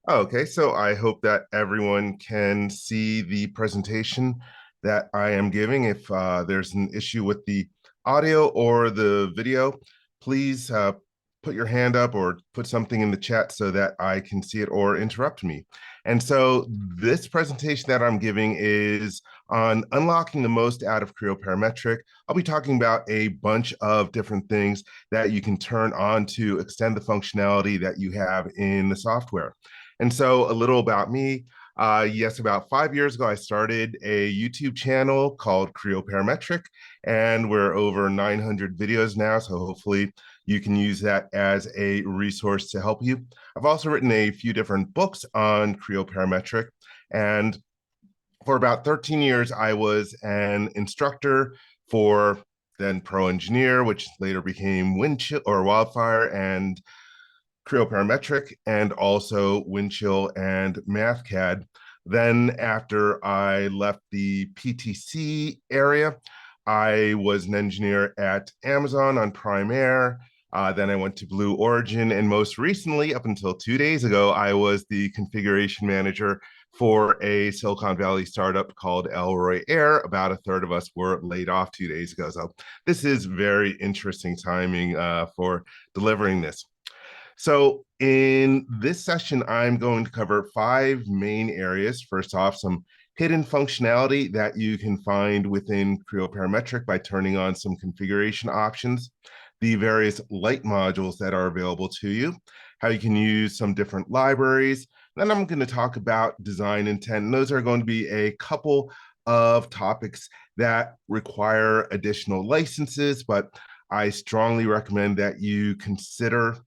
Okay, so I hope that everyone can see the presentation that I am giving. If there's an issue with the audio or the video, please put your hand up or put something in the chat so that I can see it or interrupt me. And so this presentation that I'm giving is on unlocking the most out of Creo Parametric. I'll be talking about a bunch of different things that you can turn on to extend the functionality that you have in the software. And so, a little about me. Yes, about 5 years ago, I started a YouTube channel called Creo Parametric, and we're over 900 videos now. So, hopefully, you can use that as a resource to help you. I've also written a few different books on Creo Parametric. And for about 13 years, I was an instructor for then Pro Engineer, which later became Windchill or Wildfire, and Creo Parametric, and also Windchill and MathCAD. Then, after I left the PTC area, I was an engineer at Amazon on Prime Air. Then I went to Blue Origin, and most recently, up until 2 days ago, I was the configuration manager for a Silicon Valley startup called Elroy Air. About a third of us were laid off 2 days ago. So this is very interesting timing for delivering this. So in this session, I'm going to cover five main areas. First off, some hidden functionality that you can find within Creo Parametric by turning on some configuration options, the various light modules that are available to you, how you can use some different libraries. Then I'm going to talk about design intent. And those are going to be a couple of topics that require additional licenses, but I strongly recommend that you consider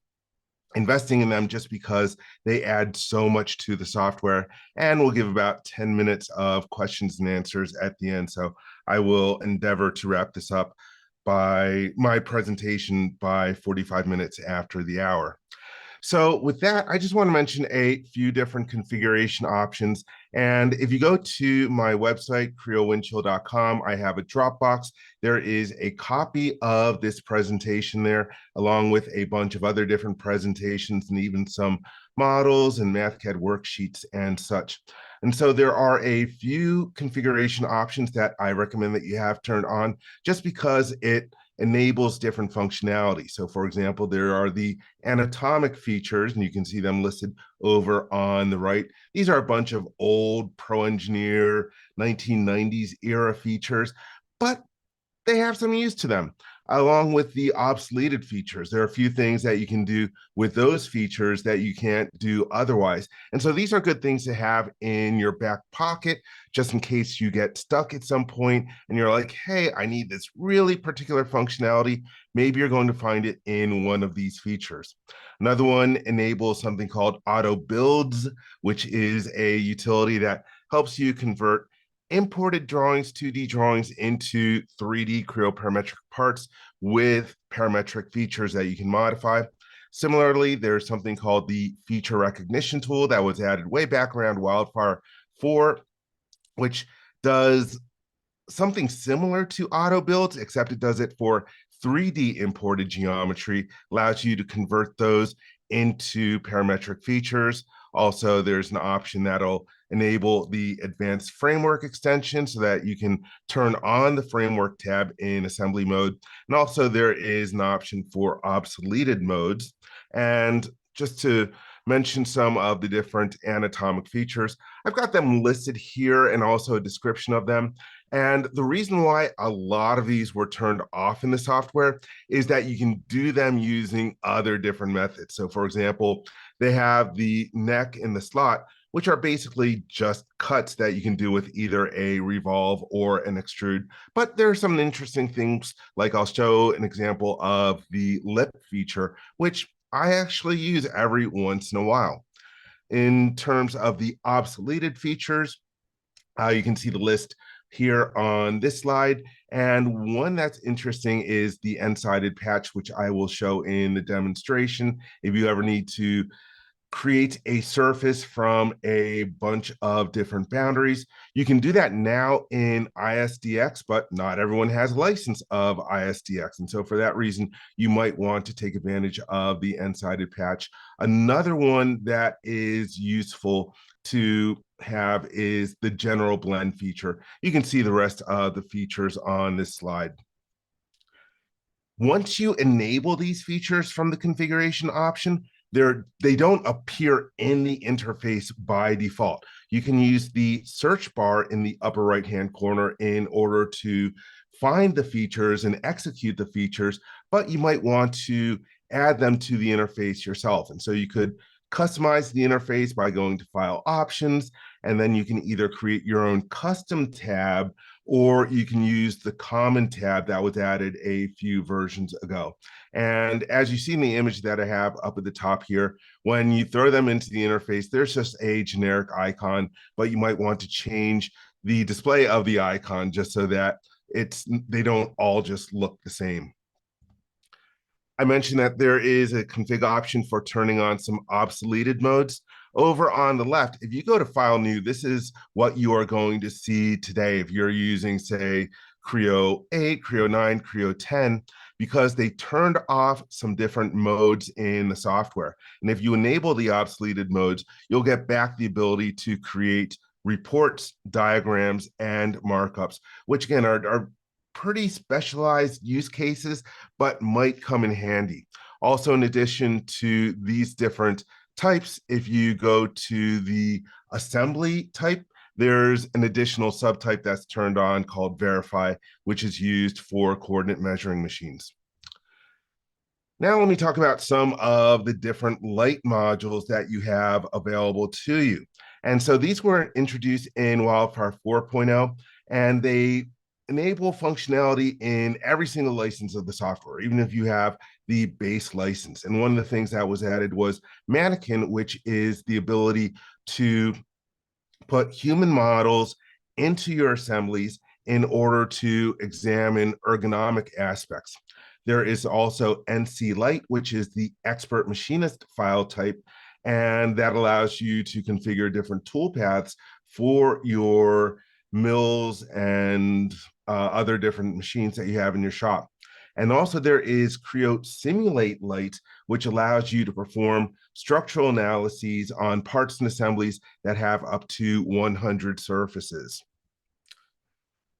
investing in them just because they add so much to the software. And we'll give about 10 minutes of questions and answers at the end. So I will endeavor to wrap this up by my presentation by 45 minutes after the hour. So with that, I just want to mention a few different configuration options. And if you go to my website, creowindchill.com, I have a Dropbox. There is a copy of this presentation there, along with a bunch of other different presentations and even some models and MathCAD worksheets and such. And so there are a few configuration options that I recommend that you have turned on just because it enables different functionality. So for example, there are the anatomic features, and you can see them listed over on the right. These are a bunch of old Pro Engineer 1990s era features, but they have some use to them. Along with the obsoleted features, there are a few things that you can do with those features that you can't do otherwise. And so these are good things to have in your back pocket, just in case you get stuck at some point and you're like, hey, I need this really particular functionality. Maybe you're going to find it in one of these features. Another one enables something called auto builds, which is a utility that helps you convert imported drawings, 2D drawings into 3D Creo parametric parts with parametric features that you can modify. Similarly, there's something called the feature recognition tool that was added way back around Wildfire 4, which does something similar to auto builds, except it does it for 3D imported geometry, allows you to convert those into parametric features. Also, there's an option that'll enable the advanced framework extension so that you can turn on the framework tab in assembly mode. And also there is an option for obsoleted modes. And just to mention some of the different anatomic features, I've got them listed here and also a description of them. And the reason why a lot of these were turned off in the software is that you can do them using other different methods. So for example, they have the neck and the slot, which are basically just cuts that you can do with either a revolve or an extrude. But there are some interesting things, like I'll show an example of the lip feature, which I actually use every once in a while. In terms of the obsoleted features, you can see the list here on this slide. And one that's interesting is the end-sided patch, which I will show in the demonstration. If you ever need to create a surface from a bunch of different boundaries. You can do that now in ISDX, but not everyone has a license of ISDX. And so for that reason, you might want to take advantage of the N-sided patch. Another one that is useful to have is the general blend feature. You can see the rest of the features on this slide. Once you enable these features from the configuration option, they don't appear in the interface by default. You can use the search bar in the upper right-hand corner in order to find the features and execute the features, but you might want to add them to the interface yourself. And so you could customize the interface by going to File Options, and then you can either create your own custom tab, or you can use the common tab that was added a few versions ago. And as you see in the image that I have up at the top here, when you throw them into the interface, there's just a generic icon, but you might want to change the display of the icon just so that they don't all just look the same. I mentioned that there is a config option for turning on some obsoleted modes. Over on the left, if you go to File New, this is what you are going to see today if you're using, say, Creo 8, Creo 9, Creo 10, because they turned off some different modes in the software. And if you enable the obsoleted modes, you'll get back the ability to create reports, diagrams, and markups, which again are pretty specialized use cases, but might come in handy. Also, in addition to these different types, if you go to the assembly type, there's an additional subtype that's turned on called verify, which is used for coordinate measuring machines. Now let me talk about some of the different light modules that you have available to you. And so these were introduced in Wildfire 4.0, and they enable functionality in every single license of the software, even if you have the base license. And one of the things that was added was Mannequin, which is the ability to put human models into your assemblies in order to examine ergonomic aspects. There is also NC Lite, which is the expert machinist file type, and that allows you to configure different toolpaths for your mills and other different machines that you have in your shop. And also there is Creo Simulate Lite, which allows you to perform structural analyses on parts and assemblies that have up to 100 surfaces.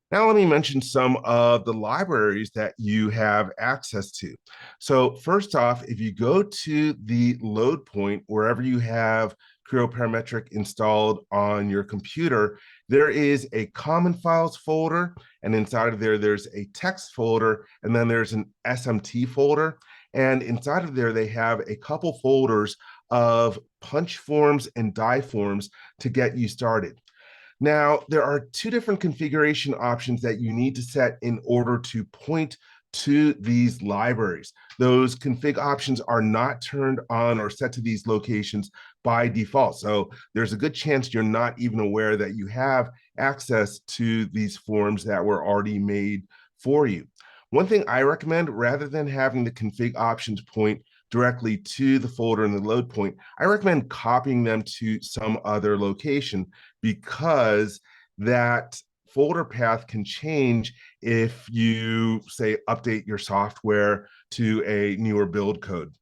Now, let me mention some of the libraries that you have access to. So first off, if you go to the load point, wherever you have Creo Parametric installed on your computer, there is a common files folder, and inside of there, there's a text folder, and then there's an SMT folder. And inside of there, they have a couple folders of punch forms and die forms to get you started. Now, there are two different configuration options that you need to set in order to point to these libraries. Those config options are not turned on or set to these locations by default. So there's a good chance you're not even aware that you have access to these forms that were already made for you. One thing I recommend, rather than having the config options point directly to the folder in the load point, I recommend copying them to some other location, because that folder path can change if you, say, update your software to a newer build code.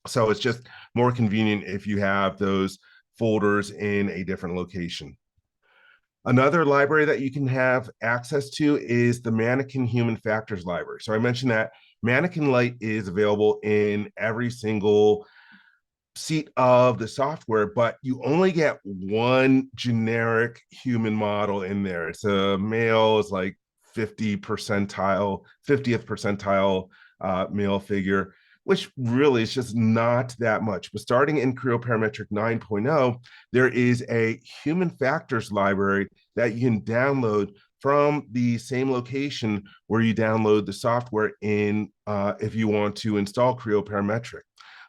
So it's just more convenient if you have those folders in a different location. Another library that you can have access to is the Mannequin Human Factors library. So I mentioned that Mannequin Lite is available in every single seat of the software, but you only get one generic human model in there. It's a male, is like 50th percentile male figure, which really is just not that much. But starting in Creo Parametric 9.0, there is a human factors library that you can download from the same location where you download the software in if you want to install Creo Parametric.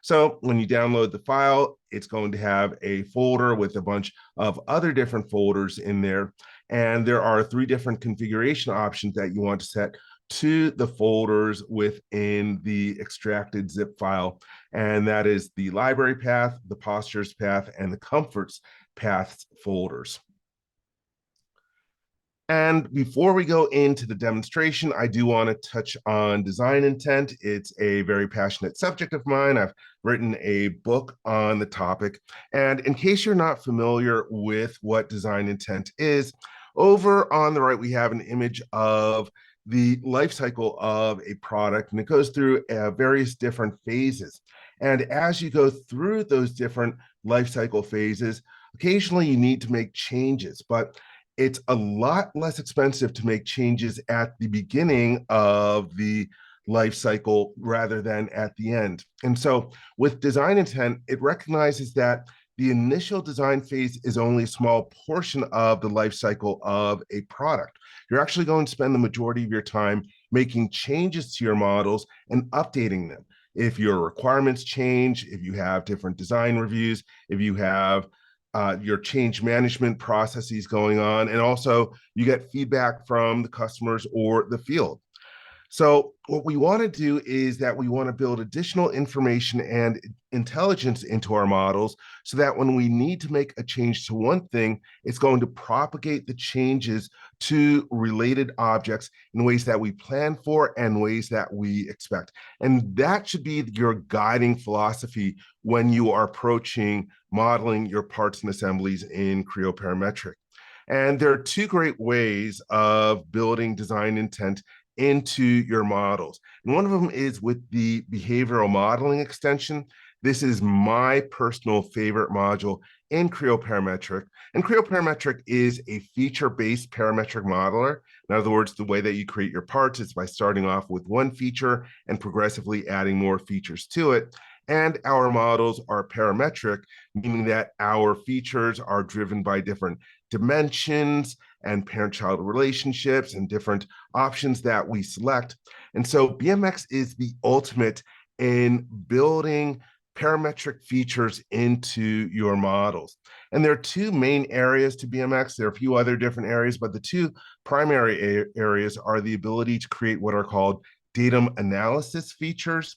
So when you download the file, it's going to have a folder with a bunch of other different folders in there. And there are 3 different configuration options that you want to set to the folders within the extracted zip file. And that is the library path, the postures path, and the comforts paths folders. And before we go into the demonstration, I do want to touch on design intent. It's a very passionate subject of mine. I've written a book on the topic. And in case you're not familiar with what design intent is, over on the right, we have an image of the life cycle of a product, and it goes through various different phases. And as you go through those different life cycle phases, occasionally you need to make changes, but it's a lot less expensive to make changes at the beginning of the life cycle rather than at the end. And so with design intent, it recognizes that the initial design phase is only a small portion of the life cycle of a product. You're actually going to spend the majority of your time making changes to your models and updating them. If your requirements change, if you have different design reviews, if you have your change management processes going on, and also you get feedback from the customers or the field. So what we want to do is that we want to build additional information and intelligence into our models so that when we need to make a change to one thing, it's going to propagate the changes to related objects in ways that we plan for and ways that we expect. And that should be your guiding philosophy when you are approaching modeling your parts and assemblies in Creo Parametric. And there are two great ways of building design intent into your models. And one of them is with the behavioral modeling extension. This is my personal favorite module in Creo Parametric. And Creo Parametric is a feature-based parametric modeler. In other words, the way that you create your parts is by starting off with one feature and progressively adding more features to it. And our models are parametric, meaning that our features are driven by different dimensions and parent-child relationships and different options that we select. And so BMX is the ultimate in building parametric features into your models. And there are two main areas to BMX. There are a few other different areas, but the two primary areas are the ability to create what are called datum analysis features.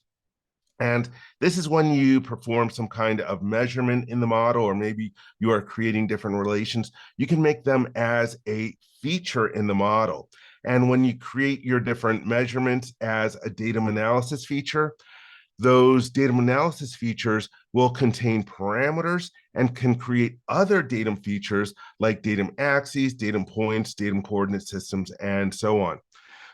And this is when you perform some kind of measurement in the model, or maybe you are creating different relations. You can make them as a feature in the model. And when you create your different measurements as a datum analysis feature, those datum analysis features will contain parameters and can create other datum features like datum axes, datum points, datum coordinate systems, and so on.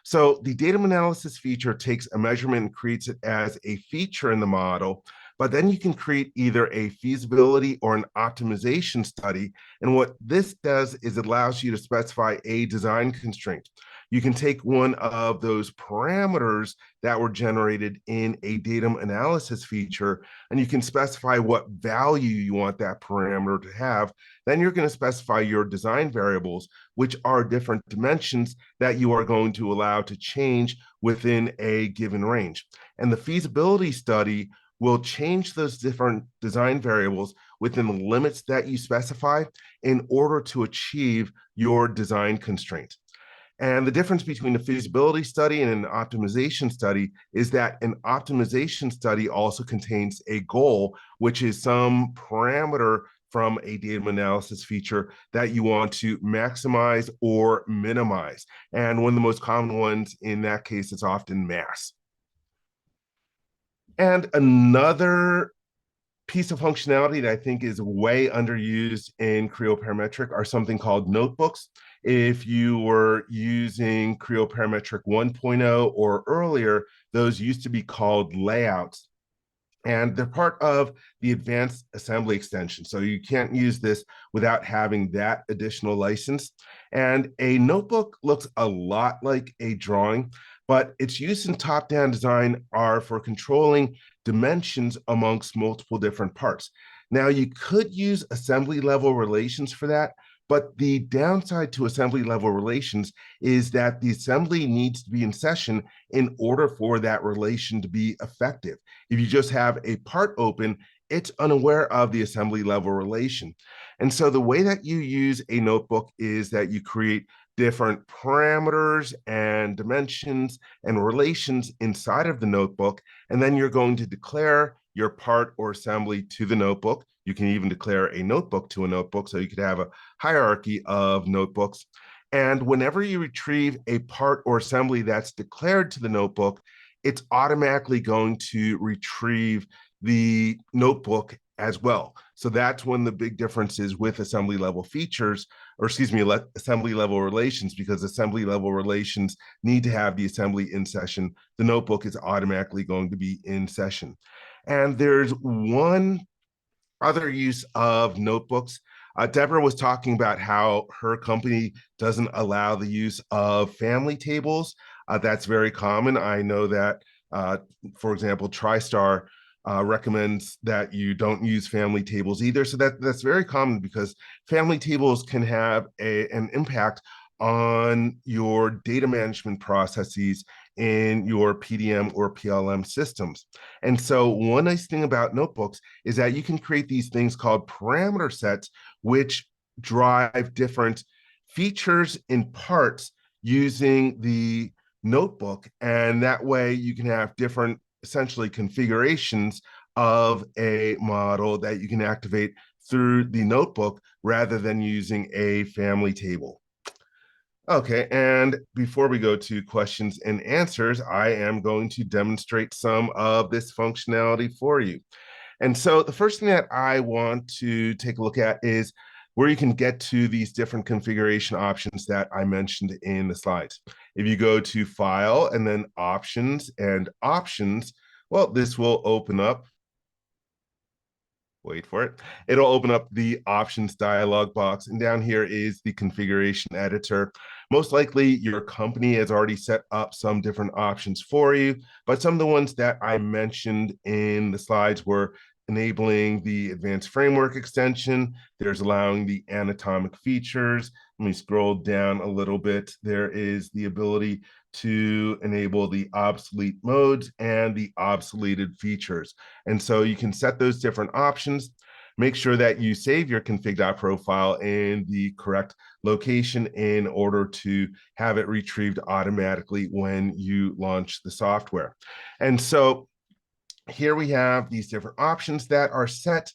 So the datum analysis feature takes a measurement and creates it as a feature in the model, but then you can create either a feasibility or an optimization study. And what this does is it allows you to specify a design constraint. You can take one of those parameters that were generated in a datum analysis feature, and you can specify what value you want that parameter to have. Then you're going to specify your design variables, which are different dimensions that you are going to allow to change within a given range. And the feasibility study will change those different design variables within the limits that you specify in order to achieve your design constraint. And the difference between a feasibility study and an optimization study is that an optimization study also contains a goal, which is some parameter from a datum analysis feature that you want to maximize or minimize. And one of the most common ones in that case is often mass. And another piece of functionality that I think is way underused in Creo Parametric are something called notebooks. If you were using Creo Parametric 1.0 or earlier, those used to be called layouts. And they're part of the advanced assembly extension. So you can't use this without having that additional license. And a notebook looks a lot like a drawing, but its use in top-down design are for controlling dimensions amongst multiple different parts. Now, you could use assembly level relations for that, but the downside to assembly level relations is that the assembly needs to be in session in order for that relation to be effective. If you just have a part open, it's unaware of the assembly level relation. And so the way that you use a notebook is that you create different parameters and dimensions and relations inside of the notebook. And then you're going to declare your part or assembly to the notebook. You can even declare a notebook to a notebook, so you could have a hierarchy of notebooks. And whenever you retrieve a part or assembly that's declared to the notebook, it's automatically going to retrieve the notebook as well. So that's when the big difference is with assembly level features, or excuse me, assembly level relations, because assembly level relations need to have the assembly in session. The notebook is automatically going to be in session. And there's one other use of notebooks. Deborah was talking about how her company doesn't allow the use of family tables. That's very common. I know that, for example, TriStar recommends that you don't use family tables either. So that's very common, because family tables can have an impact on your data management processes in your PDM or PLM systems. And so one nice thing about notebooks is that you can create these things called parameter sets, which drive different features in parts using the notebook. And that way you can have different, essentially, configurations of a model that you can activate through the notebook rather than using a family table. Okay, and before we go to questions and answers, I am going to demonstrate some of this functionality for you. And so the first thing that I want to take a look at is where you can get to these different configuration options that I mentioned in the slides. If you go to File and then Options and Options, well, this will open up. Wait for it. It'll open up the options dialog box, and down here is the configuration editor. Most likely your company has already set up some different options for you, but some of the ones that I mentioned in the slides were enabling the advanced framework extension. There's allowing the anatomic features. Let me scroll down a little bit. There is the ability to enable the obsolete modes and the obsoleted features. And so you can set those different options. Make sure that you save your config.profile in the correct location in order to have it retrieved automatically when you launch the software. And so here we have these different options that are set.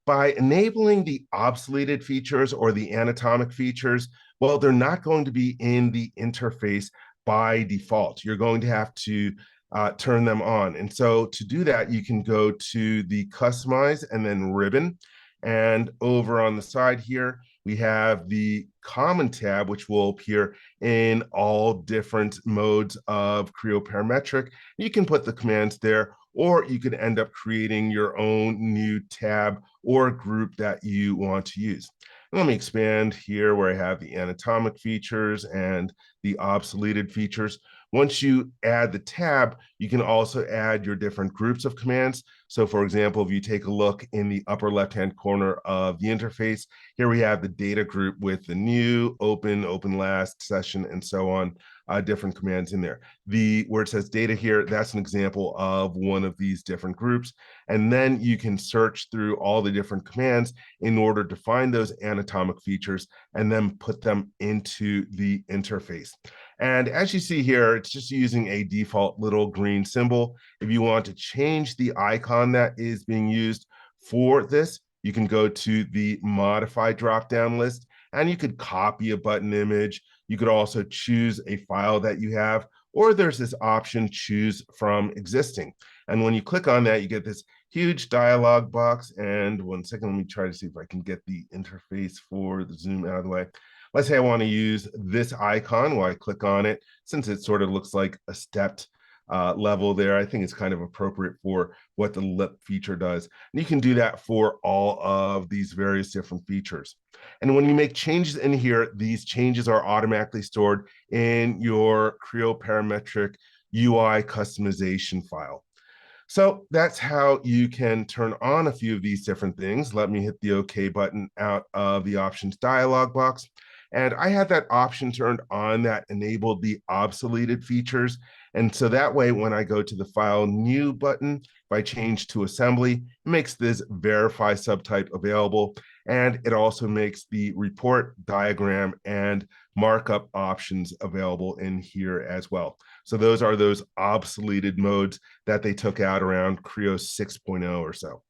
By enabling the obsoleted features or the anatomic features, well, they're not going to be in the interface by default. You're going to have to turn them on. And so to do that, you can go to the Customize and then Ribbon. And over on the side here, we have the Common tab, which will appear in all different modes of Creo Parametric. You can put the commands there, or you could end up creating your own new tab or group that you want to use. And let me expand here where I have the anatomic features and the obsoleted features. Once you add the tab, you can also add your different groups of commands. So for example, if you take a look in the upper left-hand corner of the interface, here we have the data group with the new, open, open last, session, and so on, different commands in there. Where it says data here, that's an example of one of these different groups. And then you can search through all the different commands in order to find those anatomic features and then put them into the interface. And as you see here, it's just using a default little green symbol. If you want to change the icon that is being used for this, you can go to the modify drop-down list, and you could copy a button image. You could also choose a file that you have, or there's this option, choose from existing. And when you click on that, you get this huge dialog box. And one second, let me try to see if I can get the interface for the zoom out of the way. Let's say I want to use this icon while I click on it. Since it sort of looks like a stepped level there, I think it's kind of appropriate for what the lip feature does. And you can do that for all of these various different features. And when you make changes in here, these changes are automatically stored in your Creo Parametric UI customization file. So that's how you can turn on a few of these different things. Let me hit the OK button out of the options dialog box. And I had that option turned on that enabled the obsoleted features. And so that way, when I go to the File New button, if I change to Assembly, it makes this Verify subtype available. And it also makes the report, diagram, and markup options available in here as well. So those are those obsoleted modes that they took out around Creo 6.0 or so.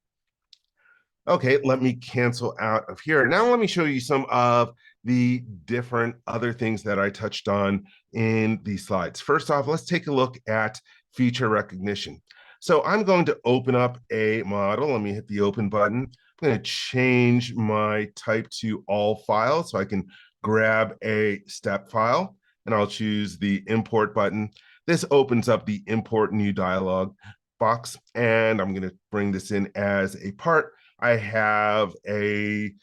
Okay, let me cancel out of here. Now let me show you some of the different other things that I touched on in these slides. First off, let's take a look at feature recognition. So I'm going to open up a model. Let me hit the open button. I'm going to change my type to all files so I can grab a step file, and I'll choose the import button. This opens up the import new dialog box, and I'm going to bring this in as a part. I have a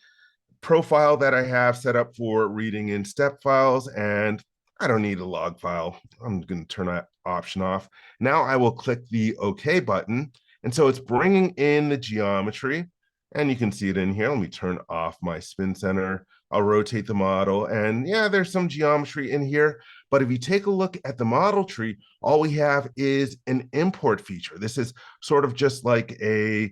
profile that I have set up for reading in step files, and I don't need a log file. I'm going to turn that option off. Now I will click the OK button. And so it's bringing in the geometry, and you can see it in here. Let me turn off my spin center. I'll rotate the model, and yeah, there's some geometry in here. But if you take a look at the model tree, all we have is an import feature. This is sort of just like a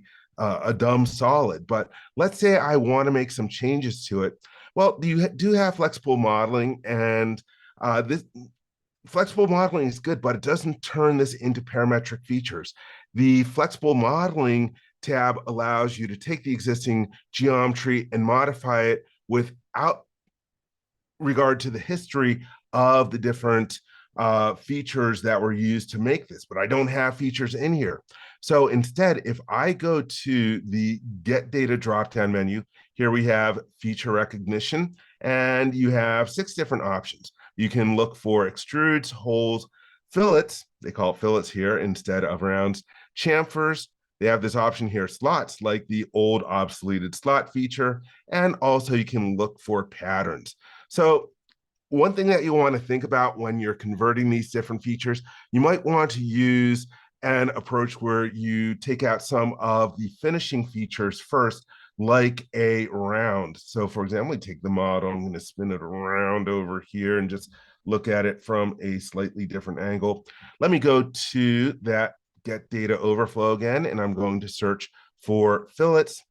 dumb solid. But let's say I want to make some changes to it. Well, you do have flexible modeling, and this flexible modeling is good, but it doesn't turn this into parametric features. The flexible modeling tab allows you to take the existing geometry and modify it without regard to the history of the different features that were used to make this, but I don't have features in here. So instead, if I go to the Get Data dropdown menu, here we have feature recognition, and you have 6 different options. You can look for extrudes, holes, fillets, they call it fillets here instead of rounds, chamfers. They have this option here, slots, like the old obsoleted slot feature, and also you can look for patterns. So one thing that you want to think about when you're converting these different features, you might want to use an approach where you take out some of the finishing features first, like a round. So for example, we take the model, I'm going to spin it around over here and just look at it from a slightly different angle. Let me go to that Get Data Overflow again, and I'm going to search for fillets.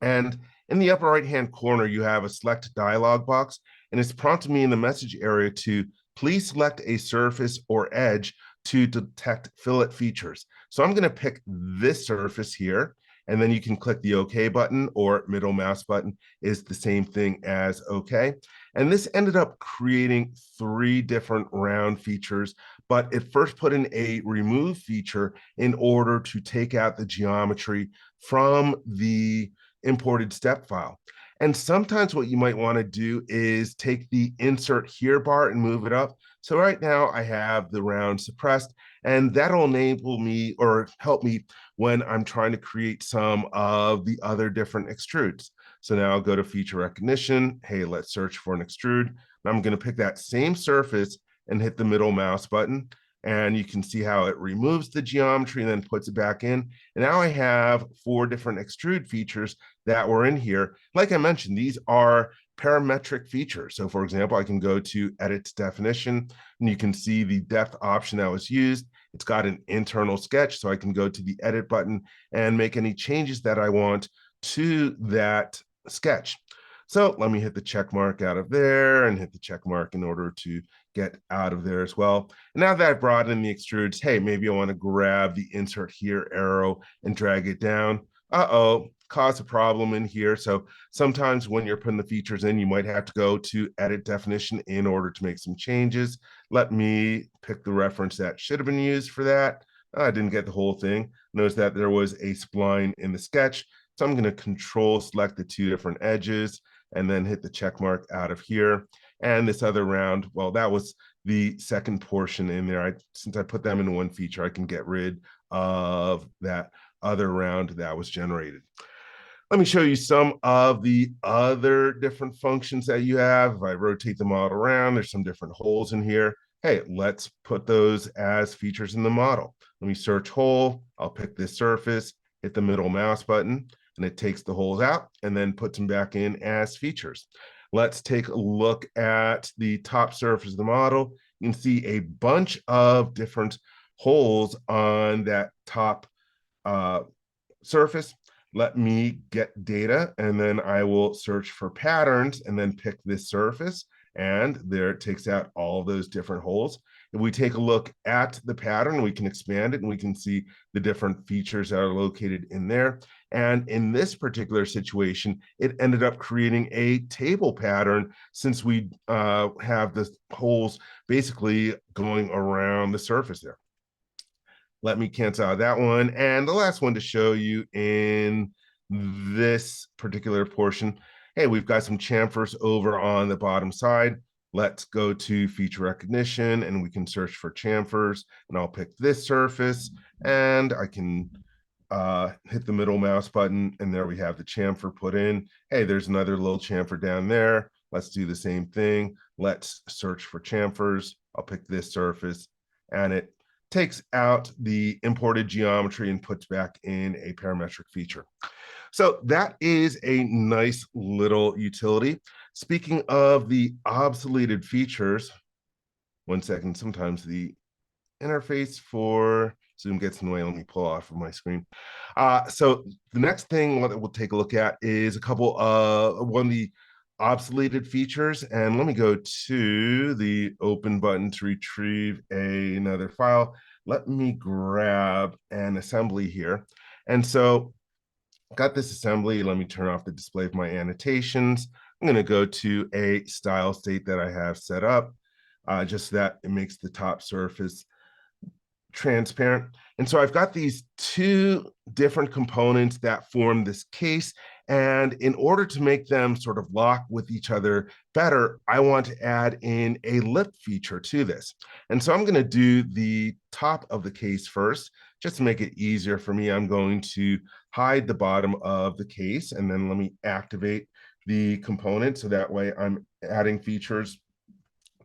And in the upper right-hand corner, you have a select dialog box, and it's prompting me in the message area to please select a surface or edge to detect fillet features. So I'm going to pick this surface here, and then you can click the OK button, or middle mouse button is the same thing as OK. And this ended up creating 3 different round features, but it first put in a remove feature in order to take out the geometry from the imported step file. And sometimes what you might want to do is take the insert here bar and move it up. So right now I have the round suppressed, and that'll enable me or help me when I'm trying to create some of the other different extrudes. So now I'll go to feature recognition. Hey, let's search for an extrude. And I'm going to pick that same surface and hit the middle mouse button. And you can see how it removes the geometry and then puts it back in. And now I have 4 different extrude features that were in here. Like I mentioned, these are parametric features. So for example, I can go to edit definition, and you can see the depth option that was used. It's got an internal sketch, so I can go to the edit button and make any changes that I want to that sketch. So let me hit the check mark out of there and hit the check mark in order to get out of there as well. And now that I've brought in the extrudes, hey, maybe I want to grab the insert here arrow and drag it down. Caused a problem in here. So sometimes when you're putting the features in, you might have to go to edit definition in order to make some changes. Let me pick the reference that should have been used for that. I didn't get the whole thing. Notice that there was a spline in the sketch. So I'm going to control select the 2 different edges and then hit the check mark out of here. And this other round, well, that was the second portion in there. Since I put them in one feature, I can get rid of that other round that was generated. Let me show you some of the other different functions that you have. If I rotate the model around, there's some different holes in here. Hey, let's put those as features in the model. Let me search hole. I'll pick this surface, hit the middle mouse button, and it takes the holes out and then puts them back in as features. Let's take a look at the top surface of the model. You can see a bunch of different holes on that top surface. Let me get data, and then I will search for patterns and then pick this surface. And there it takes out all those different holes. If we take a look at the pattern, we can expand it and we can see the different features that are located in there. And in this particular situation, it ended up creating a table pattern since we have the holes basically going around the surface there. Let me cancel out that one. And the last one to show you in this particular portion. Hey, we've got some chamfers over on the bottom side. Let's go to feature recognition and we can search for chamfers, and I'll pick this surface and I can hit the middle mouse button, and there we have the chamfer put in. Hey, there's another little chamfer down there. Let's do the same thing. Let's search for chamfers. I'll pick this surface, and it takes out the imported geometry and puts back in a parametric feature. So that is a nice little utility. Speaking of the obsoleted features, one second, sometimes the interface for Zoom gets in the way. Let me pull off of my screen. So the next thing that we'll take a look at is a couple of one of the obsoleted features. And let me go to the open button to retrieve another file. Let me grab an assembly here. And so got this assembly. Let me turn off the display of my annotations. I'm going to go to a style state that I have set up, just so that it makes the top surface transparent. And so I've got these two different components that form this case. And in order to make them sort of lock with each other better, I want to add in a lip feature to this. And so I'm going to do the top of the case first, just to make it easier for me. I'm going to hide the bottom of the case, and then let me activate the component so that way I'm adding features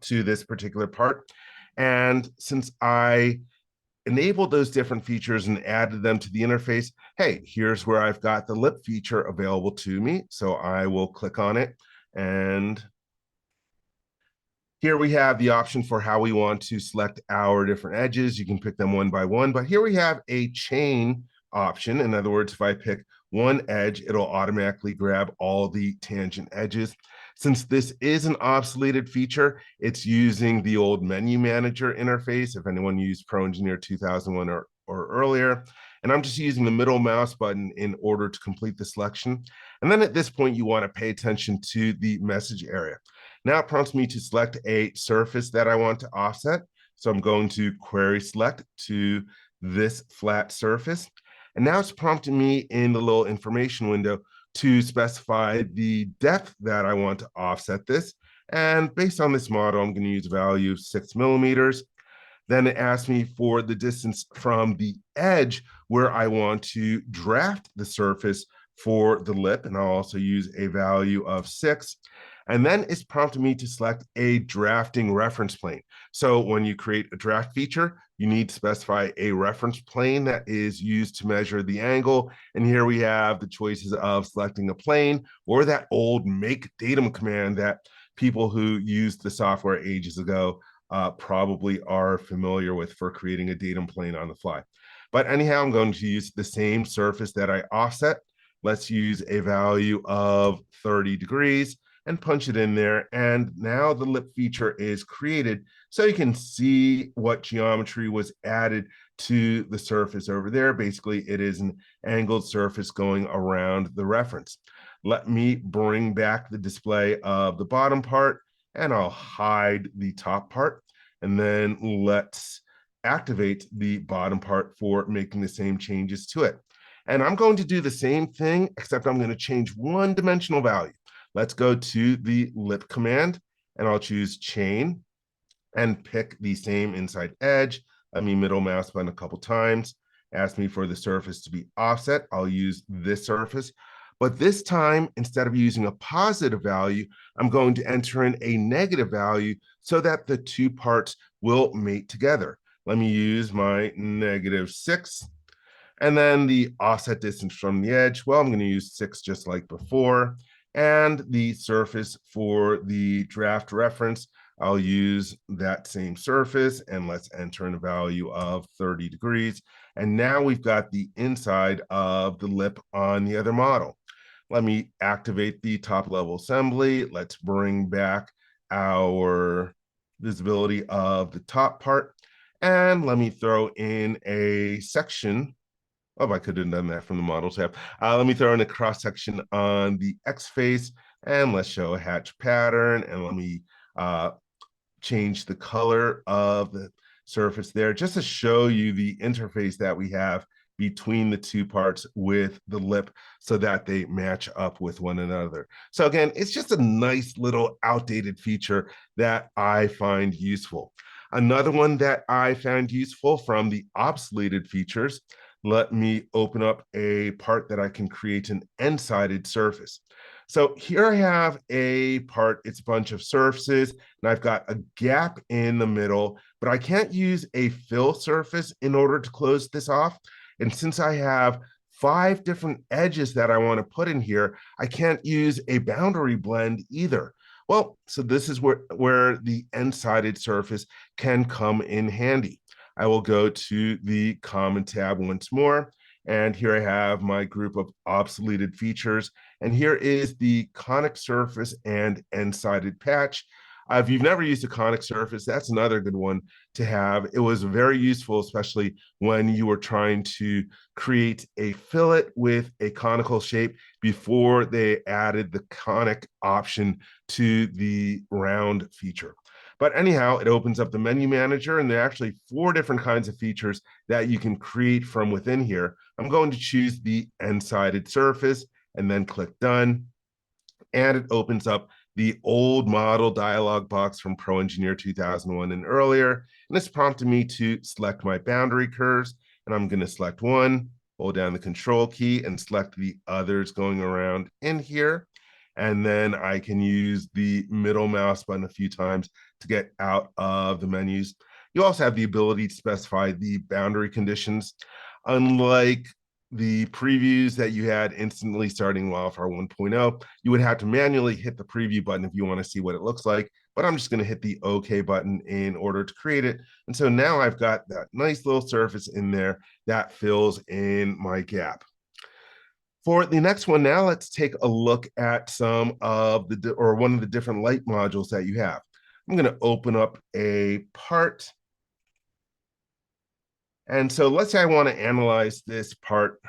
to this particular part. And since I enabled those different features and added them to the interface, hey, here's where I've got the lip feature available to me. So I will click on it, and here we have the option for how we want to select our different edges. You can pick them one by one, but here we have a chain option. In other words, if I pick one edge, it'll automatically grab all the tangent edges. Since this is an obsoleted feature, it's using the old menu manager interface, if anyone used Pro Engineer 2001 or earlier. And I'm just using the middle mouse button in order to complete the selection. And then at this point, you want to pay attention to the message area. Now it prompts me to select a surface that I want to offset. So I'm going to query select to this flat surface. And now it's prompting me in the little information window to specify the depth that I want to offset this. And based on this model, I'm going to use a value of 6 millimeters. Then it asks me for the distance from the edge where I want to draft the surface for the lip. And I'll also use a value of 6. And then it's prompting me to select a drafting reference plane. So when you create a draft feature, you need to specify a reference plane that is used to measure the angle. And here we have the choices of selecting a plane or that old make datum command that people who used the software ages ago probably are familiar with for creating a datum plane on the fly. But anyhow, I'm going to use the same surface that I offset. Let's use a value of 30 degrees and punch it in there. And now the lip feature is created so you can see what geometry was added to the surface over there. Basically, it is an angled surface going around the reference. Let me bring back the display of the bottom part, and I'll hide the top part. And then let's activate the bottom part for making the same changes to it. And I'm going to do the same thing, except I'm going to change one dimensional value. Let's go to the lip command, and I'll choose chain and pick the same inside edge. Let me middle mouse button a couple times. Ask me for the surface to be offset. I'll use this surface. But this time, instead of using a positive value, I'm going to enter in a negative value so that the two parts will mate together. Let me use my -6. And then the offset distance from the edge, well, I'm going to use 6 just like before. And the surface for the draft reference, I'll use that same surface and let's enter in a value of 30 degrees. And now we've got the inside of the lip on the other model. Let me activate the top level assembly. Let's bring back our visibility of the top part. And let me throw in a section. Oh, I could have done that from the model tab. Let me throw in a cross section on the X face and let's show a hatch pattern. And let me change the color of the surface there just to show you the interface that we have between the two parts with the lip so that they match up with one another. So again, it's just a nice little outdated feature that I find useful. Another one that I found useful from the obsoleted features, let me open up a part that I can create an end-sided surface. So here I have a part, it's a bunch of surfaces, and I've got a gap in the middle, but I can't use a fill surface in order to close this off. And since I have 5 different edges that I want to put in here, I can't use a boundary blend either. Well, so this is where the end-sided surface can come in handy. I will go to the Common tab once more. And here I have my group of obsoleted features. And here is the conic surface and end-sided patch. If you've never used a conic surface, that's another good one to have. It was very useful, especially when you were trying to create a fillet with a conical shape before they added the conic option to the round feature. But anyhow, it opens up the menu manager, and there are actually 4 different kinds of features that you can create from within here. I'm going to choose the end-sided surface and then click done. And it opens up the old model dialog box from Pro Engineer 2001 and earlier. And it's prompting me to select my boundary curves. And I'm going to select one, hold down the control key and select the others going around in here. And then I can use the middle mouse button a few times to get out of the menus. You also have the ability to specify the boundary conditions. Unlike the previews that you had instantly starting Wildfire 1.0, you would have to manually hit the preview button if you want to see what it looks like. But I'm just going to hit the OK button in order to create it. And so now I've got that nice little surface in there that fills in my gap. For the next one now, let's take a look at some of one of the different light modules that you have. I'm going to open up a part. And so let's say I want to analyze this part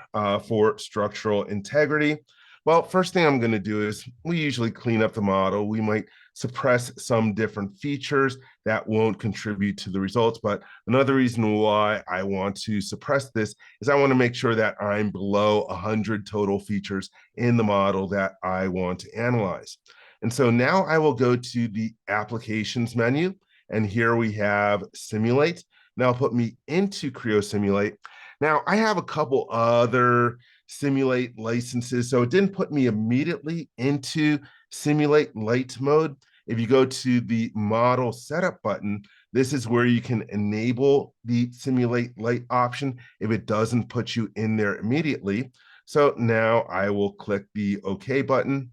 for structural integrity. Well, first thing I'm going to do is we usually clean up the model. We might suppress some different features that won't contribute to the results. But another reason why I want to suppress this is I want to make sure that I'm below 100 total features in the model that I want to analyze. And so now I will go to the applications menu. And here we have simulate. Now put me into Creo Simulate. Now I have a couple other simulate licenses, so it didn't put me immediately into simulate light mode. If you go to the model setup button, this is where you can enable the simulate light option if it doesn't put you in there immediately. So now I will click the OK button.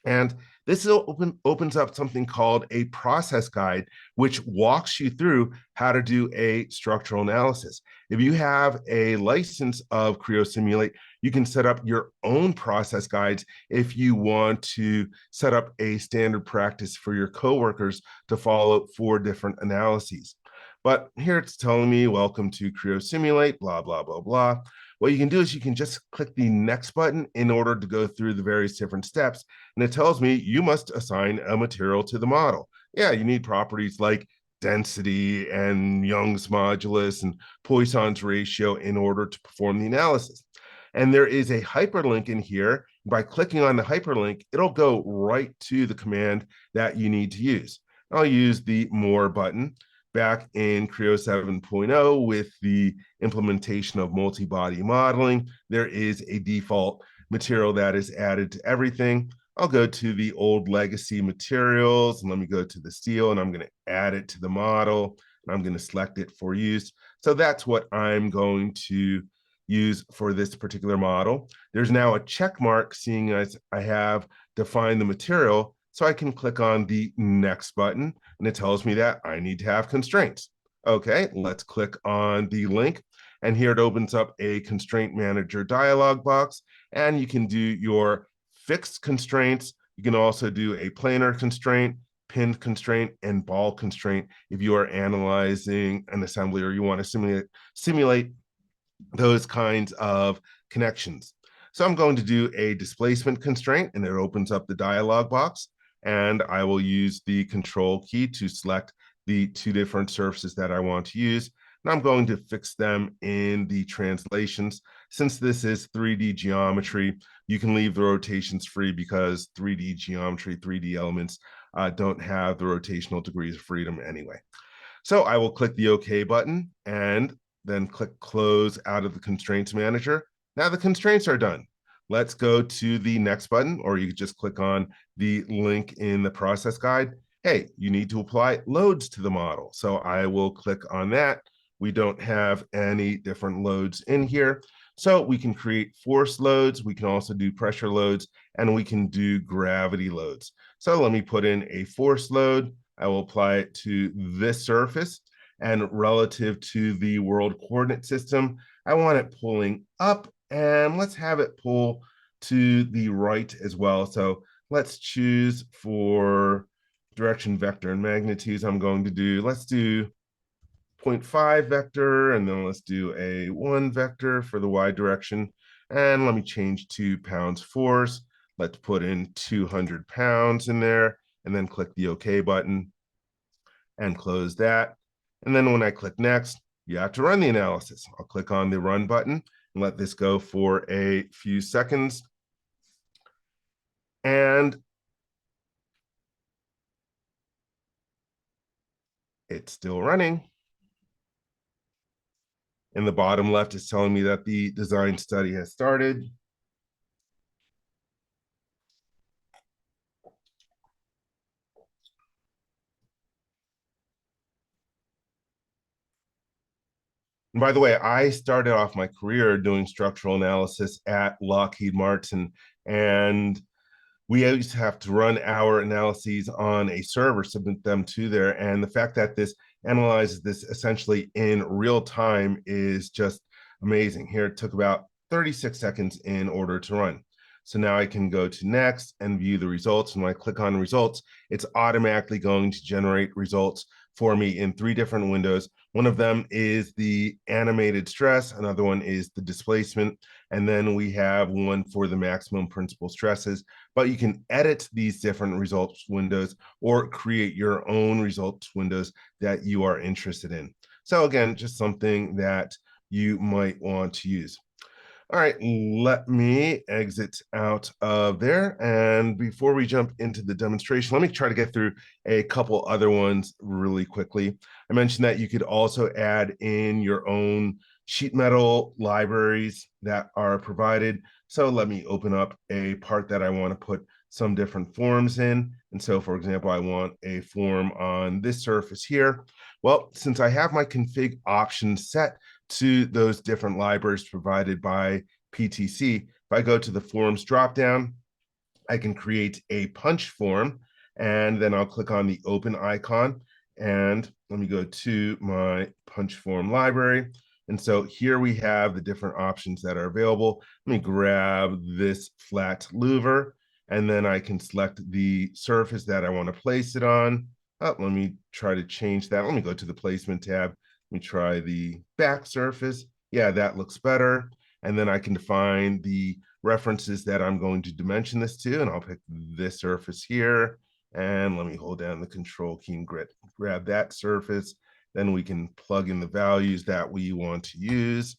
And this opens up something called a process guide, which walks you through how to do a structural analysis. If you have a license of Creo Simulate, you can set up your own process guides if you want to set up a standard practice for your coworkers to follow for different analyses. But here it's telling me, welcome to Creo Simulate, blah, blah, blah, blah. What you can do is you can just click the next button in order to go through the various different steps. And it tells me you must assign a material to the model. Yeah, you need properties like density and Young's modulus and Poisson's ratio in order to perform the analysis. And there is a hyperlink in here. By clicking on the hyperlink, it'll go right to the command that you need to use. I'll use the More button. Back in Creo 7.0 with the implementation of multi-body modeling, there is a default material that is added to everything. I'll go to the old legacy materials and let me go to the steel and I'm going to add it to the model and I'm going to select it for use. So that's what I'm going to use for this particular model. There's now a check mark seeing as I have defined the material. So I can click on the next button and it tells me that I need to have constraints. Okay, let's click on the link. And here it opens up a constraint manager dialog box, and you can do your fixed constraints. You can also do a planar constraint, pinned constraint, and ball constraint if you are analyzing an assembly or you want to simulate those kinds of connections. So I'm going to do a displacement constraint, and it opens up the dialog box, and I will use the control key to select the two different surfaces that I want to use. And I'm going to fix them in the translations. Since this is 3D geometry, you can leave the rotations free because 3D geometry, 3D elements don't have the rotational degrees of freedom anyway. So I will click the OK button and then click close out of the constraints manager. Now the constraints are done. Let's go to the next button, or you can just click on the link in the process guide. Hey, you need to apply loads to the model. So I will click on that. We don't have any different loads in here. So we can create force loads. We can also do pressure loads, and we can do gravity loads. So let me put in a force load. I will apply it to this surface, and relative to the world coordinate system, I want it pulling up, and let's have it pull to the right as well. So let's choose for direction, vector, and magnitudes. Let's do 0.5 vector, and then let's do a 1 vector for the y direction. And let me change to pounds force. Let's put in 200 pounds in there, and then click the OK button and close that. And then when I click next, you have to run the analysis. I'll click on the run button and let this go for a few seconds. And it's still running. In the bottom left, it's telling me that the design study has started. And by the way, I started off my career doing structural analysis at Lockheed Martin, and we used to have to run our analyses on a server, submit them to there. And the fact that this analyzes this essentially in real time is just amazing. Here it took about 36 seconds in order to run. So now I can go to next and view the results. And when I click on results, it's automatically going to generate results for me in 3 different windows. One of them is the animated stress, another one is the displacement, and then we have one for the maximum principal stresses. But you can edit these different results windows or create your own results windows that you are interested in. So again, just something that you might want to use. All right, let me exit out of there. And before we jump into the demonstration, let me try to get through a couple other ones really quickly. I mentioned that you could also add in your own sheet metal libraries that are provided. So let me open up a part that I want to put some different forms in. And so, for example, I want a form on this surface here. Well, since I have my config options set to those different libraries provided by PTC, if I go to the forms dropdown, I can create a punch form, and then I'll click on the open icon, and let me go to my punch form library. And so here we have the different options that are available. Let me grab this flat louver, and then I can select the surface that I want to place it on. Oh, let me try to change that. Let me go to the placement tab. Let me try the back surface. Yeah, that looks better. And then I can define the references that I'm going to dimension this to, and I'll pick this surface here. And let me hold down the control key and grab that surface. Then we can plug in the values that we want to use.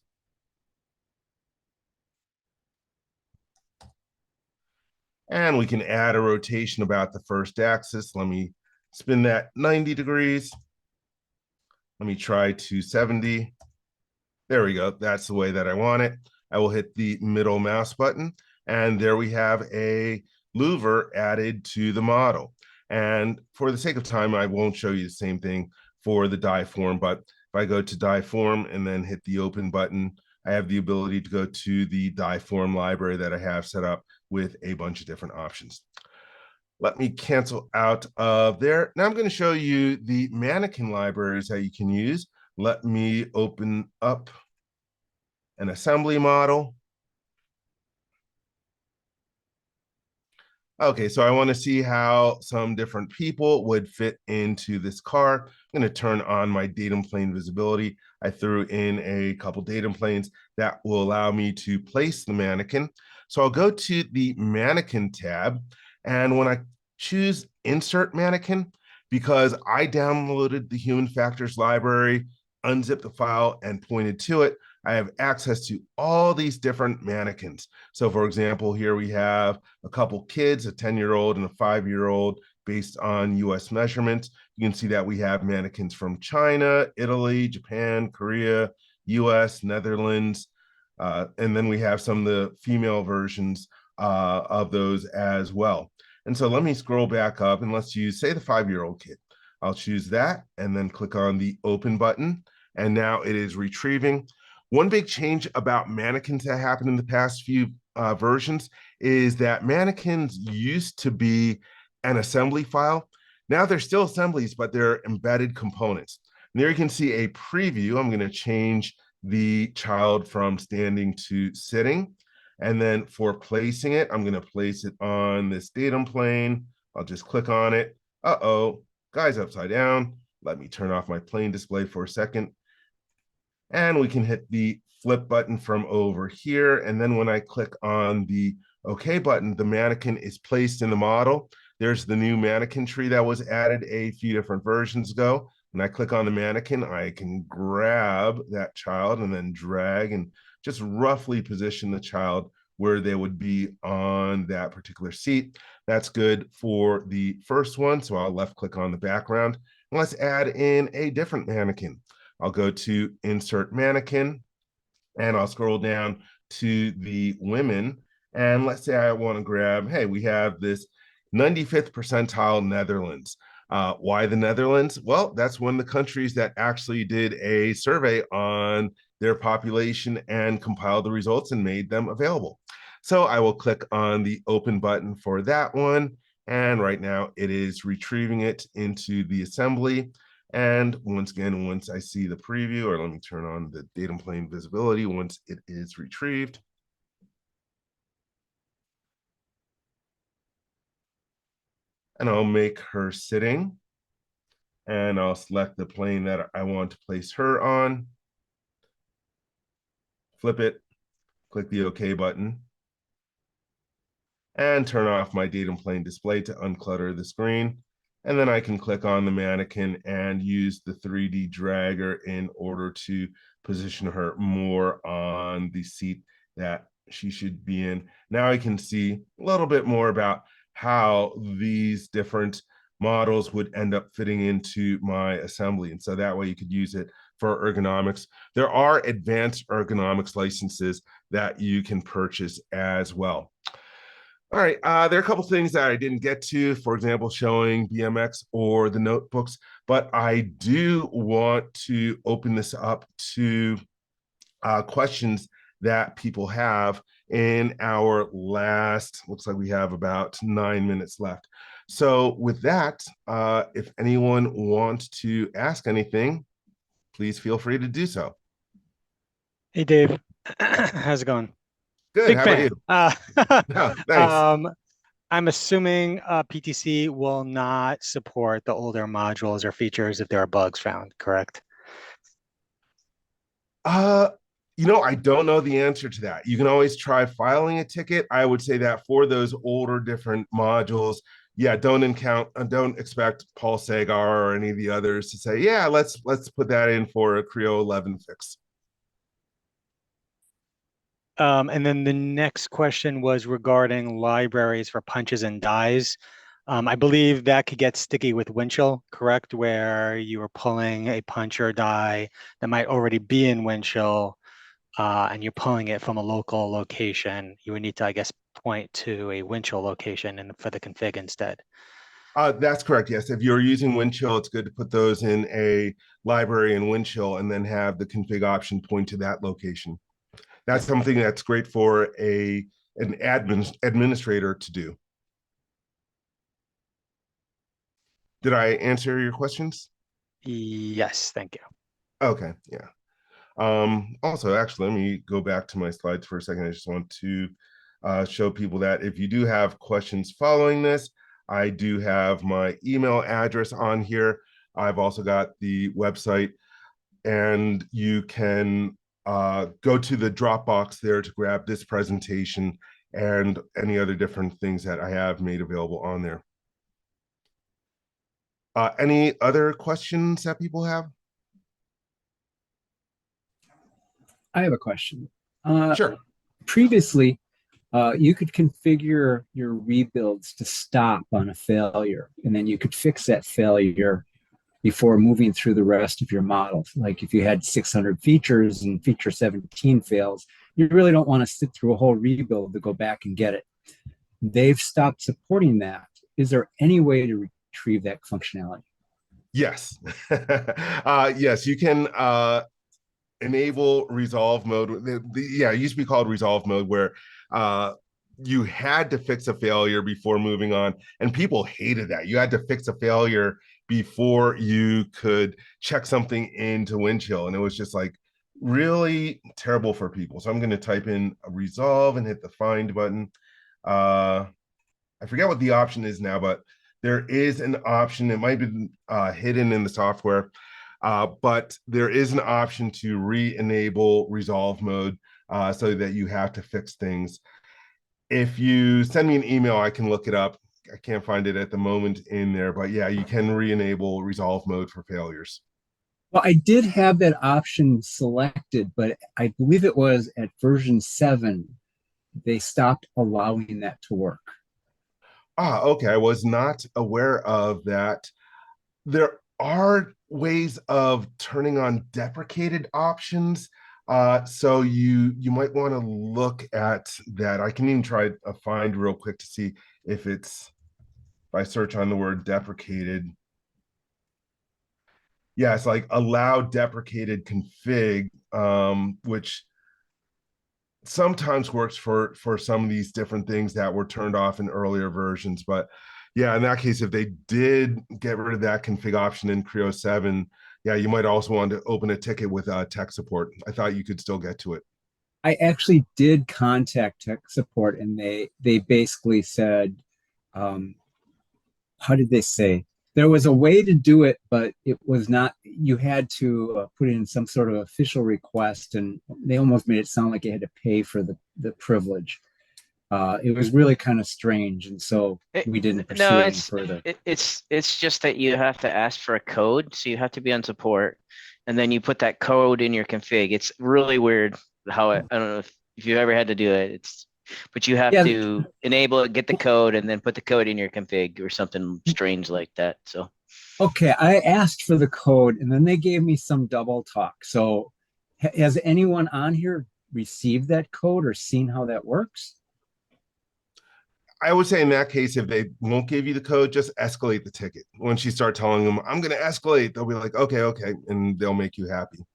And we can add a rotation about the first axis. Let me spin that 90 degrees. Let me try 270. There we go. That's the way that I want it. I will hit the middle mouse button, and there we have a louver added to the model. And for the sake of time, I won't show you the same thing for the die form, but if I go to die form and then hit the open button, I have the ability to go to the die form library that I have set up with a bunch of different options. Let me cancel out of there. Now I'm going to show you the mannequin libraries that you can use. Let me open up an assembly model. Okay, so I want to see how some different people would fit into this car. I'm going to turn on my datum plane visibility. I threw in a couple datum planes that will allow me to place the mannequin. So I'll go to the mannequin tab. And when I choose insert mannequin, because I downloaded the human factors library, unzipped the file and pointed to it, I have access to all these different mannequins. So for example, here we have a couple kids, a 10-year-old and a 5-year-old, based on US measurements. You can see that we have mannequins from China, Italy, Japan, Korea, US, Netherlands, and then we have some of the female versions of those as well. And so let me scroll back up and let's use, say, the 5-year-old kid. I'll choose that and then click on the open button. And now it is retrieving. One big change about mannequins that happened in the past few versions is that mannequins used to be an assembly file. Now they're still assemblies, but they're embedded components. And there you can see a preview. I'm going to change the child from standing to sitting. And then for placing it, I'm going to place it on this datum plane. I'll just click on it. Uh-oh, guy's upside down. Let me turn off my plane display for a second. And we can hit the flip button from over here. And then when I click on the OK button, the mannequin is placed in the model. There's the new mannequin tree that was added a few different versions ago. When I click on the mannequin, I can grab that child and then drag and just roughly position the child where they would be on that particular seat. That's good for the first one. So I'll left click on the background. And let's add in a different mannequin. I'll go to insert mannequin and I'll scroll down to the women. And let's say I want to grab, hey, we have this 95th percentile Netherlands. Why the Netherlands? Well, that's one of the countries that actually did a survey on their population and compiled the results and made them available. So I will click on the open button for that one. And right now it is retrieving it into the assembly. And once again, once I see the preview, or let me turn on the datum plane visibility once it is retrieved. And I'll make her sitting. And I'll select the plane that I want to place her on. Flip it, click the OK button. And turn off my datum plane display to unclutter the screen. And then I can click on the mannequin and use the 3D dragger in order to position her more on the seat that she should be in. Now I can see a little bit more about how these different models would end up fitting into my assembly. And so that way you could use it for ergonomics. There are advanced ergonomics licenses that you can purchase as well. All right, there are a couple things that I didn't get to, for example, showing BMX or the notebooks, but I do want to open this up to questions that people have in our last, looks like we have about 9 minutes left. So with that, if anyone wants to ask anything, please feel free to do so. Hey Dave, how's it going? Good, Big how about you? fan. No, thanks. Um, I'm assuming PTC will not support the older modules or features if there are bugs found, correct? Uh, I don't know the answer to that. You can always try filing a ticket. I would say that for those older different modules, yeah, don't expect Paul Sagar or any of the others to say, yeah, let's put that in for a Creo 11 fix. And then the next question was regarding libraries for punches and dies. I believe that could get sticky with Windchill, correct? Where you are pulling a punch or die that might already be in Windchill, and you're pulling it from a local location. You would need to, I guess, point to a Windchill location and for the config instead. That's correct. Yes, if you're using Windchill, it's good to put those in a library in Windchill and then have the config option point to that location. That's something that's great for an administrator to do. Did I answer your questions? Yes, thank you. Okay, yeah. Also, actually, let me go back to my slides for a second. I just want to show people that if you do have questions following this, I do have my email address on here. I've also got the website, and you can go to the Dropbox there to grab this presentation and any other different things that I have made available on there. Any other questions that people have? I have a question. Sure. Previously, you could configure your rebuilds to stop on a failure, and then you could fix that failure before moving through the rest of your models. Like if you had 600 features and feature 17 fails, you really don't want to sit through a whole rebuild to go back and get it. They've stopped supporting that. Is there any way to retrieve that functionality? Yes. Yes, you can enable resolve mode. Yeah, it used to be called resolve mode, where uh, you had to fix a failure before moving on, and people hated that. You had to fix a failure before you could check something into Windchill, and it was just like really terrible for people. So I'm going to type in a resolve and hit the find button. I forget what the option is now, but there is an option. It might be hidden in the software, but there is an option to re-enable resolve mode so that you have to fix things. If you send me an email, I can look it up. I can't find it at the moment in there, but yeah, you can re-enable resolve mode for failures. Well, I did have that option selected, but I believe it was at version 7, they stopped allowing that to work. Okay. I was not aware of that. There are ways of turning on deprecated options. So you might want to look at that. I can even try a find real quick to see if it's, if I search on the word deprecated. Yeah, it's like allow deprecated config, which sometimes works for some of these different things that were turned off in earlier versions. But yeah, in that case, if they did get rid of that config option in Creo 7, yeah, you might also want to open a ticket with tech support. I thought you could still get to it. I actually did contact tech support, and they basically said, how did they say? There was a way to do it, but it was not. You had to put in some sort of official request, and they almost made it sound like you had to pay for the privilege. It was really kind of strange, and so we didn't No, pursue it any further. it's just that you have to ask for a code, so you have to be on support, and then you put that code in your config. It's really weird how I don't know if you've ever had to do it. But you have Yeah, to enable it, get the code, and then put the code in your config or something strange like that. So okay, I asked for the code, and then they gave me some double talk. So, has anyone on here received that code or seen how that works? I would say in that case, if they won't give you the code, just escalate the ticket. Once you start telling them, I'm going to escalate, they'll be like, okay, okay. And they'll make you happy.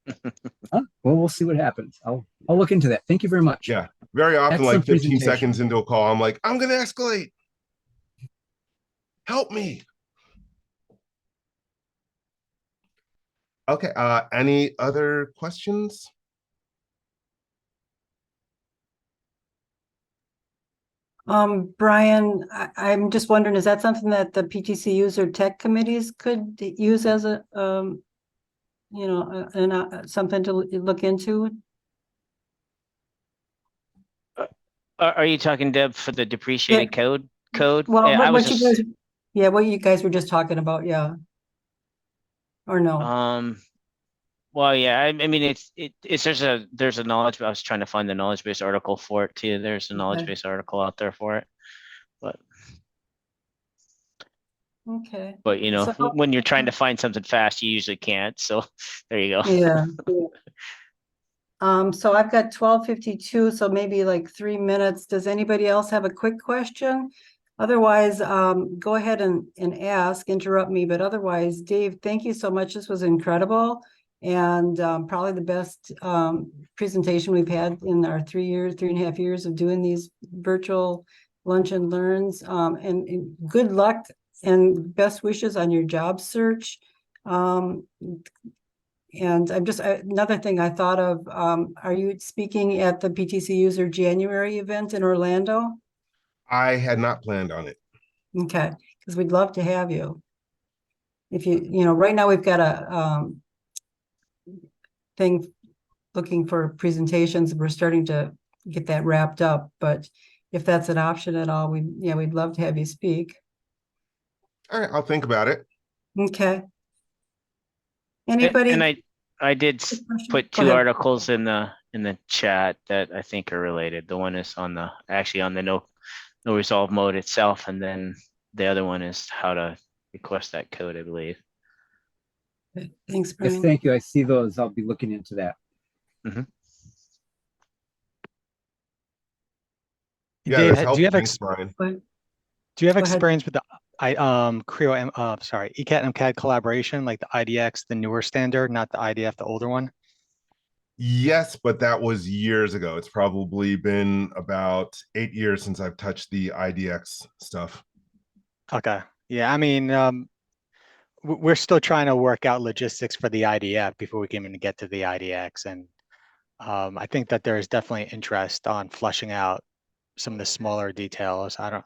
Well, we'll see what happens. I'll look into that. Thank you very much. Yeah. Very often, like Excellent 15 presentation. seconds into a call, I'm like, I'm going to escalate. Help me. Okay. Any other questions? Brian, I'm just wondering, is that something that the PTCUs or tech committees could use as a, something to look into? are you talking, Deb, for the depreciated code? Well, Yeah, I was just what you guys were just talking about, yeah. Or no? well, yeah, I mean, it's there's a knowledge. I was trying to find the knowledge base article for it too. There's a knowledge Okay. base article out there for it, but Okay. you know, So, when you're trying to find something fast, you usually can't. So there you go. yeah. So I've got 12:52, so maybe like 3 minutes. Does anybody else have a quick question? Otherwise, go ahead and ask, interrupt me, but otherwise, Dave, thank you so much. This was incredible. And probably the best presentation we've had in our 3.5 years of doing these virtual lunch and learns. And good luck and best wishes on your job search. And I'm just, another thing I thought of, are you speaking at the PTC User January event in Orlando? I had not planned on it. Okay, because we'd love to have you. If you know, right now we've got a thing looking for presentations. We're starting to get that wrapped up, but if that's an option at all, we'd love to have you speak. All right, I'll think about it. Okay. And Anybody? I did put Go two ahead. articles in the chat that I think are related. The one is on the no resolve mode itself, and then the other one is how to request that code, I believe. Thanks, Yes, Brian. thank you. I see those. I'll be looking into that. Yeah, Dave, that's do you helpful. have Thanks, Brian. do you have Go ahead. experience with the Creo ECAT and MCAD collaboration, like the IDX, the newer standard, not the IDF, the older one? Yes, but that was years ago. It's probably been about 8 years since I've touched the IDX stuff. Okay. Yeah, I mean, we're still trying to work out logistics for the IDF before we can even get to the IDX. And I think that there is definitely interest on flushing out some of the smaller details. I'm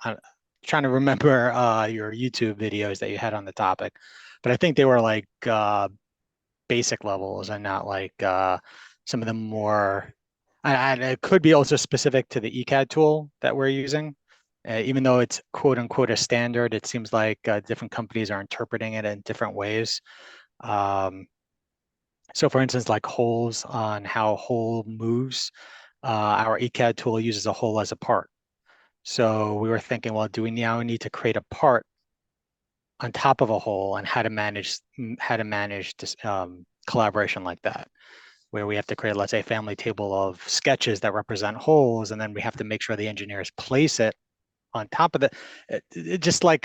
trying to remember your YouTube videos that you had on the topic, but I think they were like basic levels and not like some of the more, and it could be also specific to the ECAD tool that we're using. Even though it's quote unquote a standard, it seems like different companies are interpreting it in different ways. So for instance, like holes on how hole moves, our ECAD tool uses a hole as a part. So we were thinking, well, do we now need to create a part on top of a hole, and how to manage this collaboration like that, where we have to create, let's say, a family table of sketches that represent holes, and then we have to make sure the engineers place it on top of it just like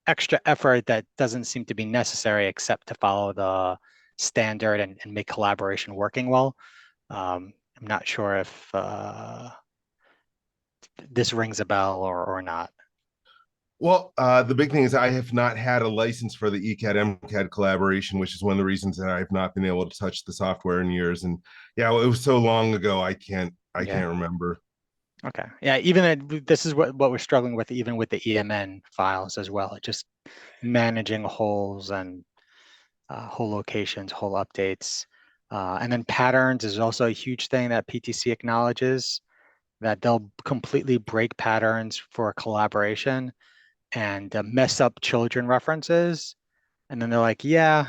extra effort that doesn't seem to be necessary except to follow the standard and make collaboration working well. I'm not sure if this rings a bell or not. Well, the big thing is I have not had a license for the ECAD MCAD collaboration, which is one of the reasons that I've not been able to touch the software in years. And yeah, it was so long ago, I can't remember. Okay. Yeah, even this is what we're struggling with, even with the EMN files as well. Just managing holes and hole locations, hole updates. And then patterns is also a huge thing that PTC acknowledges, that they'll completely break patterns for collaboration and mess up children references. And then they're like, yeah,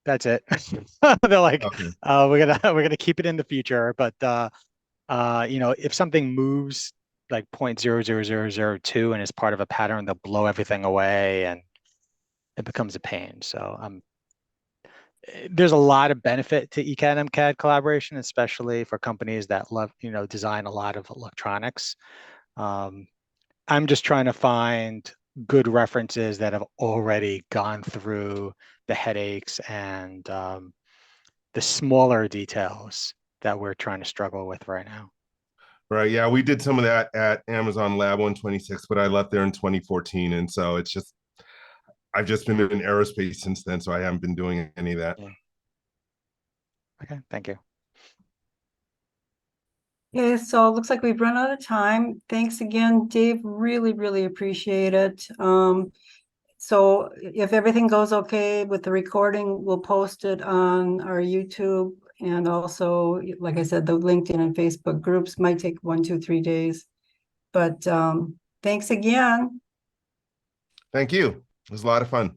that's it. They're like, Okay. we're gonna keep it in the future, but if something moves like 0.00002 and is part of a pattern, they'll blow everything away and it becomes a pain. So there's a lot of benefit to ECAD and MCAD collaboration, especially for companies that love, design a lot of electronics. I'm just trying to find good references that have already gone through the headaches and the smaller details that we're trying to struggle with right now. Right. Yeah, we did some of that at Amazon Lab 126, but I left there in 2014. And so it's just, I've just been in aerospace since then. So I haven't been doing any of that. Yeah. Okay. Thank you. Okay, so it looks like we've run out of time. Thanks again, Dave. Really, really appreciate it. So if everything goes okay with the recording, we'll post it on our YouTube, and also, like I said, the LinkedIn and Facebook groups might take 1, 2, 3 days. But thanks again. Thank you. It was a lot of fun.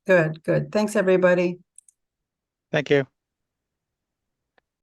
Good, good. Thanks, everybody. Thank you.